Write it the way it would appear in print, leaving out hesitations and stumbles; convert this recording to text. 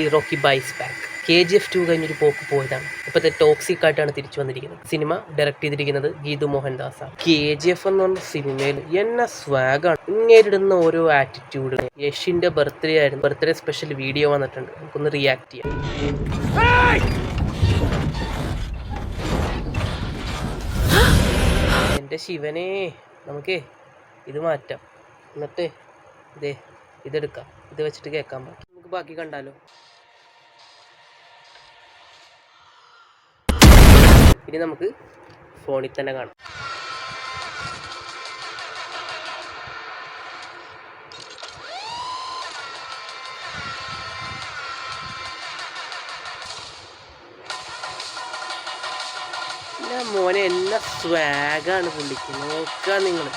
ഈ റോക്കി ബൈസ് back KGF2 കഴിഞ്ഞൊരു പോക്ക് പോയതാണ്. ഇപ്പോഴത്തെ ടോക്സിക് ആയിട്ടാണ് തിരിച്ചു വന്നിരിക്കുന്നത്. സിനിമ ഡയറക്ട് ചെയ്തിരിക്കുന്നത് ഗീതു മോഹൻദാസാണ്. KGF എന്ന് പറഞ്ഞ സിനിമയിൽ എന്നെ സ്വാഗാണ്. ഇങ്ങേരിടുന്ന ഓരോ ആറ്റിറ്റ്യൂഡ്. യഷിന്റെ ബർത്ത്ഡേ ആയിരുന്നു. ബർത്ത്ഡേ സ്പെഷ്യൽ വീഡിയോ വന്നിട്ടുണ്ട്. നമുക്കൊന്ന് റിയാക്ട് ചെയ്യാം. എൻ്റെ ശിവനെ, നമുക്കേ ഇത് മാറ്റാം. എന്നിട്ട് ഇതെടുക്കാം. ഇത് വെച്ചിട്ട് കേൾക്കാൻ പറ്റും. നമുക്ക് ബാക്കി കണ്ടാലോ. ഇനി നമുക്ക് ഫോണിൽ തന്നെ കാണാം. മോനെ എന്നെ സ്വാഗാണ് പുള്ളിക്ക്. നോക്കുക നിങ്ങൾ.